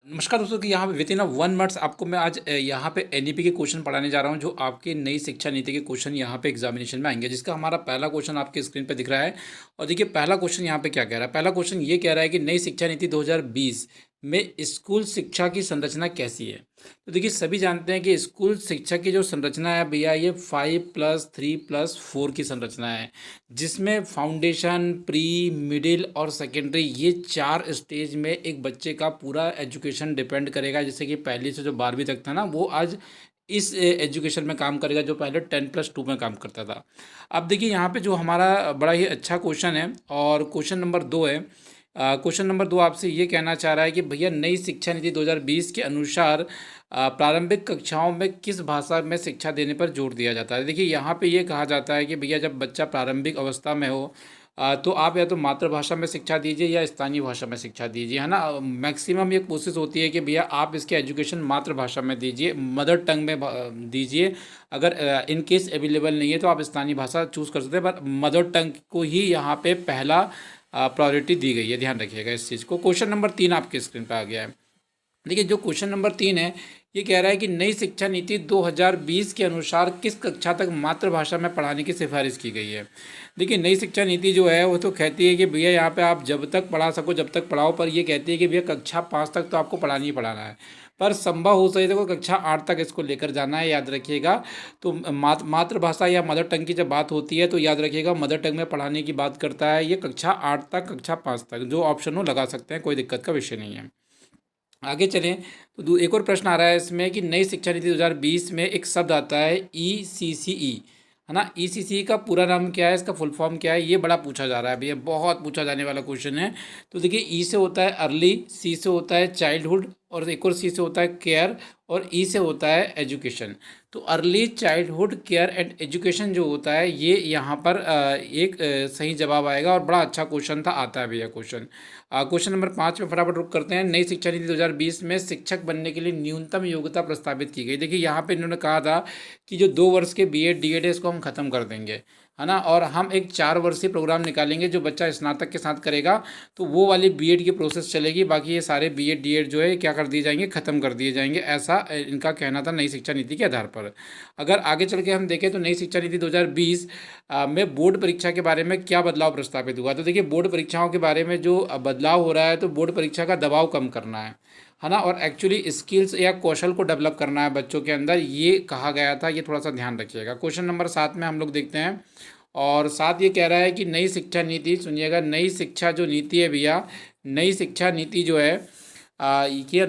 नमस्कार दोस्तों कि यहाँ पे विद इन 1 मिनट्स आपको मैं आज यहाँ पे एनईपी के क्वेश्चन पढ़ाने जा रहा हूँ जो आपके नई शिक्षा नीति के क्वेश्चन यहाँ पे एग्जामिनेशन में आएंगे, जिसका हमारा पहला क्वेश्चन आपके स्क्रीन पे दिख रहा है। और देखिए पहला क्वेश्चन यहाँ पे क्या कह रहा है। पहला क्वेश्चन ये कह रहा है कि नई शिक्षा नीति 2020 में स्कूल शिक्षा की संरचना कैसी है। तो देखिए सभी जानते हैं कि स्कूल शिक्षा की जो संरचना है भैया ये 5+3+4 की संरचना है, जिसमें फाउंडेशन, प्री, मिडिल और सेकेंडरी ये 4 स्टेज में एक बच्चे का पूरा एजुकेशन डिपेंड करेगा। जैसे कि पहली से जो 12वीं तक था ना, वो आज इस एजुकेशन में काम करेगा जो पहले 10+2 में काम करता था। अब देखिए यहाँ पे जो हमारा बड़ा ही अच्छा क्वेश्चन है और क्वेश्चन नंबर 2 है। क्वेश्चन नंबर 2 आपसे ये कहना चाह रहा है कि भैया नई शिक्षा नीति 2020 के अनुसार प्रारंभिक कक्षाओं में किस भाषा में शिक्षा देने पर जोर दिया जाता है। देखिए यहाँ पे ये कहा जाता है कि भैया जब बच्चा प्रारंभिक अवस्था में हो तो आप या तो मातृभाषा में शिक्षा दीजिए या स्थानीय भाषा में शिक्षा दीजिए, है ना। मैक्सिमम ये कोशिश होती है कि भैया आप इसके एजुकेशन मातृभाषा में दीजिए, मदर टंग में दीजिए। अगर इन केस अवेलेबल नहीं है तो आप स्थानीय भाषा चूज़ कर सकते हैं, पर मदर टंग को ही यहाँ पे पहला प्रायोरिटी दी गई है। ध्यान रखिएगा इस चीज़ को। क्वेश्चन नंबर 3 आपके स्क्रीन पर आ गया है। देखिए जो क्वेश्चन नंबर 3 है ये कह रहा है कि नई शिक्षा नीति 2020 के अनुसार किस कक्षा तक मातृभाषा में पढ़ाने की सिफारिश की गई है। देखिए नई शिक्षा नीति जो है वो तो कहती है कि भैया यहाँ पे आप जब तक पढ़ा सको जब तक पढ़ाओ, पर ये कहती है कि भैया कक्षा 5 तक तो आपको पढ़ाना ही पढ़ाना है, पर संभव हो सके तो कक्षा 8 तक इसको लेकर जाना है। याद रखिएगा। तो मातृभाषा या मदर टंग की जब बात होती है तो याद रखिएगा मदर टंग में पढ़ाने की बात करता है ये कक्षा 8 तक, कक्षा 5 तक। जो ऑप्शन हो लगा सकते हैं, कोई दिक्कत का विषय नहीं है। आगे चलें तो एक और प्रश्न आ रहा है इसमें कि नई शिक्षा नीति 2020 में एक शब्द आता है ECCE, है ना। ECCE का पूरा नाम क्या है, इसका फुल फॉर्म क्या है, ये बड़ा पूछा जा रहा है भैया, बहुत पूछा जाने वाला क्वेश्चन है। तो देखिए ई से होता है अर्ली, सी से होता है चाइल्डहुड, और एक और सी से होता है केयर, और ई से होता है एजुकेशन। तो early childhood care and education जो होता है ये यहाँ पर एक सही जवाब आएगा, और बड़ा अच्छा क्वेश्चन था, आता है भैया क्वेश्चन। क्वेश्चन नंबर 5 में फटाफट रुक करते हैं। नई शिक्षा नीति 2020 में शिक्षक बनने के लिए न्यूनतम योग्यता प्रस्तावित की गई। देखिए यहाँ पे इन्होंने कहा था कि जो 2 वर्ष के बीएड डीएड है इसको हम खत्म कर देंगे, है ना, और हम एक 4 वर्षीय प्रोग्राम निकालेंगे। जो बच्चा स्नातक के साथ करेगा तो वो वाली बीएड की प्रोसेस चलेगी, बाकी ये सारे बीएड डीएड जो है क्या कर दिए जाएंगे, खत्म कर दिए जाएंगे। ऐसा इनका कहना था नई शिक्षा नीति के आधार पर। अगर आगे चल के हम देखें तो नई शिक्षा नीति 2020 में बोर्ड परीक्षा के बारे में क्या बदलाव प्रस्तावित हुआ। तो देखिए बोर्ड परीक्षाओं के बारे में जो बदलाव हो रहा है तो बोर्ड परीक्षा का दबाव कम करना है ना, और एक्चुअली स्किल्स या कौशल को डेवलप करना है बच्चों के अंदर, ये कहा गया था। ये थोड़ा सा ध्यान रखिएगा। क्वेश्चन नंबर 7 में हम लोग देखते हैं, और 7 ये कह रहा है कि नई शिक्षा नीति, सुनिएगा, नई शिक्षा जो नीति है भैया, नई शिक्षा नीति जो है ये